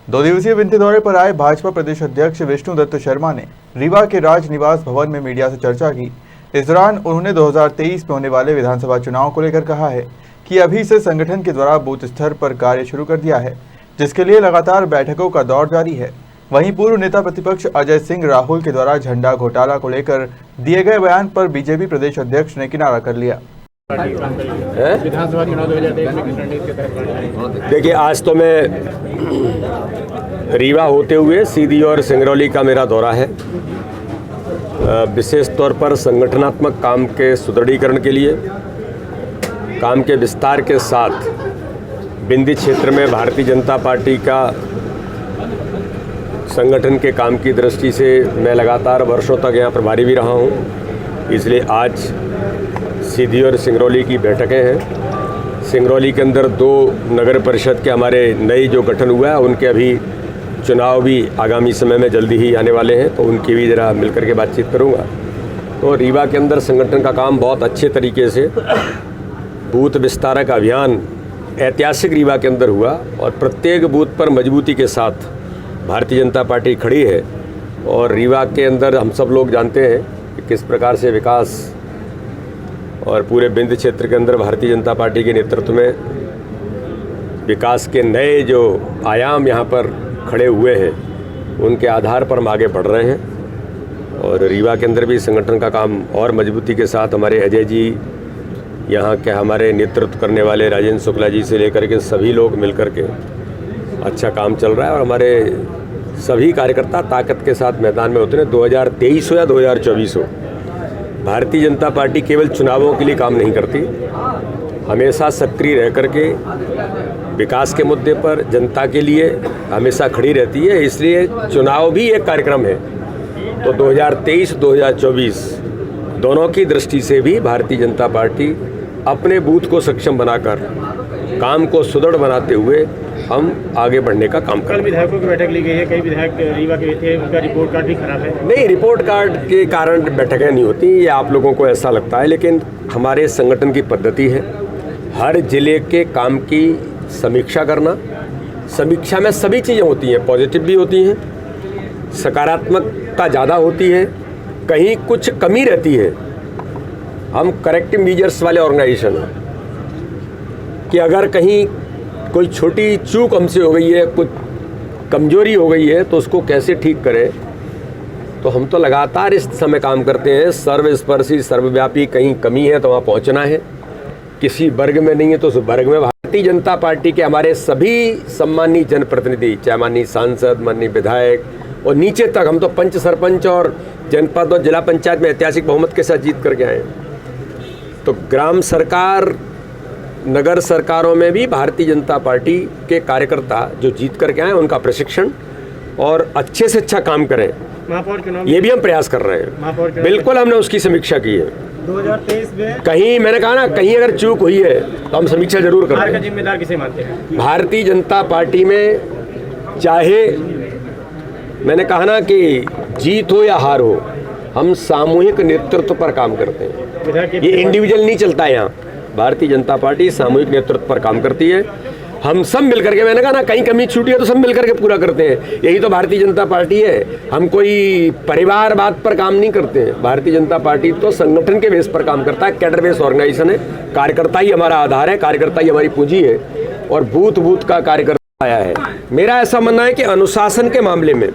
2 दिवसीय विंध्य दौरे पर आए भाजपा प्रदेश अध्यक्ष विष्णुदत्त शर्मा ने रीवा के राज निवास भवन में मीडिया से चर्चा की। इस दौरान उन्होंने 2023 में होने वाले विधानसभा चुनाव को लेकर कहा है कि अभी से संगठन के द्वारा बूथ स्तर पर कार्य शुरू कर दिया है, जिसके लिए लगातार बैठकों का दौर जारी है। वहीं पूर्व नेता प्रतिपक्ष अजय सिंह राहुल के द्वारा झंडा घोटाला को लेकर दिए गए बयान पर बीजेपी प्रदेश अध्यक्ष ने किनारा कर लिया। विधानसभा चुनाव 2023 में किस रणनीति के तहत? देखिए, आज तो मैं रीवा होते हुए सीधी और सिंगरौली का मेरा दौरा है। विशेष तौर पर संगठनात्मक काम के सुदृढ़ीकरण के लिए, काम के विस्तार के साथ बिंदी क्षेत्र में भारतीय जनता पार्टी का संगठन के काम की दृष्टि से मैं लगातार वर्षों तक यहाँ प्रभारी भी रहा हूँ। इसलिए आज सीधी और सिंगरौली की बैठकें हैं। सिंगरौली के अंदर 2 नगर परिषद के हमारे नए जो गठन हुआ है, उनके अभी चुनाव भी आगामी समय में जल्दी ही आने वाले हैं, तो उनकी भी ज़रा मिलकर के बातचीत करूँगा। तो रीवा के अंदर संगठन का काम बहुत अच्छे तरीके से, बूथ विस्तारक अभियान ऐतिहासिक रीवा के अंदर हुआ और प्रत्येक बूथ पर मजबूती के साथ भारतीय जनता पार्टी खड़ी है। और रीवा के अंदर हम सब लोग जानते हैं कि किस प्रकार से विकास और पूरे बिंद क्षेत्र के अंदर भारतीय जनता पार्टी के नेतृत्व में विकास के नए जो आयाम यहाँ पर खड़े हुए हैं, उनके आधार पर हम आगे बढ़ रहे हैं। और रीवा के अंदर भी संगठन का काम और मजबूती के साथ हमारे अजय जी, यहाँ के हमारे नेतृत्व करने वाले राजेंद्र शुक्ला जी से लेकर के सभी लोग मिलकर के अच्छा काम चल रहा है। और हमारे सभी कार्यकर्ता ताकत के साथ मैदान में उतरे। 2023 हो या 2024 हो, भारतीय जनता पार्टी केवल चुनावों के लिए काम नहीं करती, हमेशा सक्रिय रह करके विकास के मुद्दे पर जनता के लिए हमेशा खड़ी रहती है। इसलिए चुनाव भी एक कार्यक्रम है। तो 2023-2024 दोनों की दृष्टि से भी भारतीय जनता पार्टी अपने बूथ को सक्षम बनाकर, काम को सुदृढ़ बनाते हुए हम आगे बढ़ने का काम करें। कल विधायकों की बैठक ली गई है, कई विधायक रीवा के थे, उनका रिपोर्ट कार्ड भी खराब है। नहीं, रिपोर्ट कार्ड के कारण बैठकें नहीं होती, ये आप लोगों को ऐसा लगता है, लेकिन हमारे संगठन की पद्धति है हर जिले के काम की समीक्षा करना। समीक्षा में सभी चीज़ें होती हैं, पॉजिटिव भी होती हैं, सकारात्मकता ज़्यादा होती है, कहीं कुछ कमी रहती है। हम करेक्टिव मीजर्स वाले ऑर्गेनाइजेशन हैं कि अगर कहीं कोई छोटी चूक हमसे हो गई है, कुछ कमजोरी हो गई है, तो उसको कैसे ठीक करें। तो हम तो लगातार इस समय काम करते हैं, सर्वस्पर्शी सर्वव्यापी। कहीं कमी है तो वहाँ पहुँचना है, किसी वर्ग में नहीं है तो उस वर्ग में। भारतीय जनता पार्टी के हमारे सभी सम्मानीय जनप्रतिनिधि, चाहे माननीय सांसद, माननीय विधायक और नीचे तक, हम तो पंच, सरपंच और जनपद और जिला पंचायत में ऐतिहासिक बहुमत के साथ जीत करके आए। तो ग्राम सरकार, नगर सरकारों में भी भारतीय जनता पार्टी के कार्यकर्ता जो जीत करके आए, उनका प्रशिक्षण और अच्छे से अच्छा काम करें, महापौर चुनाव ये भी हम प्रयास कर रहे हैं। बिल्कुल, हमने उसकी समीक्षा की है। 2023 में कहीं, मैंने कहा ना, कहीं अगर चूक हुई है तो हम समीक्षा जरूर कर रहे हैं। जिम्मेदार किसे मानते हैं? भारतीय जनता पार्टी में चाहे, मैंने कहा ना कि जीत हो या हार हो, हम सामूहिक नेतृत्व पर काम करते हैं। ये इंडिविजुअल नहीं चलता है यहाँ। भारतीय जनता पार्टी सामूहिक नेतृत्व पर काम करती है। हम सब मिलकर के, मैंने कहा ना, कहीं कमी छूटी है तो सब मिलकर के पूरा करते हैं। यही तो भारतीय जनता पार्टी है। हम कोई परिवारवाद पर काम नहीं करते हैं। भारतीय जनता पार्टी तो संगठन के बेस पर काम करता है, कैडर बेस ऑर्गेनाइजेशन है। कार्यकर्ता ही हमारा आधार है, कार्यकर्ता ही हमारी पूंजी है और बूथ बूथ का कार्यकर्ता आया है। मेरा ऐसा मानना है कि अनुशासन के मामले में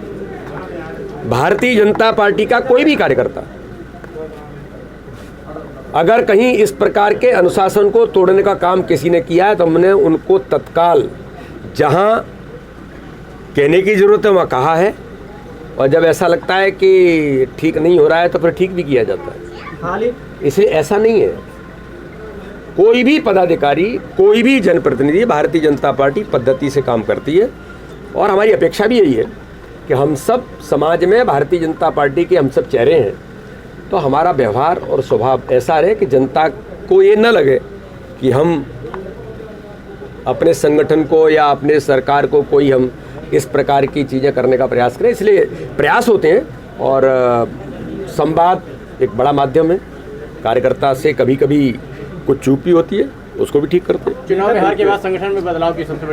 भारतीय जनता पार्टी का कोई भी कार्यकर्ता अगर कहीं इस प्रकार के अनुशासन को तोड़ने का काम किसी ने किया है, तो हमने उनको तत्काल जहां कहने की ज़रूरत है वहाँ कहा है। और जब ऐसा लगता है कि ठीक नहीं हो रहा है तो फिर ठीक भी किया जाता है। इसलिए ऐसा नहीं है, कोई भी पदाधिकारी, कोई भी जनप्रतिनिधि, भारतीय जनता पार्टी पद्धति से काम करती है। और हमारी अपेक्षा भी यही है कि हम सब समाज में भारतीय जनता पार्टी के हम सब चेहरे हैं, तो हमारा व्यवहार और स्वभाव ऐसा रहे कि जनता को ये न लगे कि हम अपने संगठन को या अपने सरकार को कोई हम इस प्रकार की चीज़ें करने का प्रयास करें। इसलिए प्रयास होते हैं और संवाद एक बड़ा माध्यम है। कार्यकर्ता से कभी कभी कुछ चूक भी होती है, उसको भी ठीक करते हैं। चुनाव में हार के बाद संगठन में बदलाव की सबसे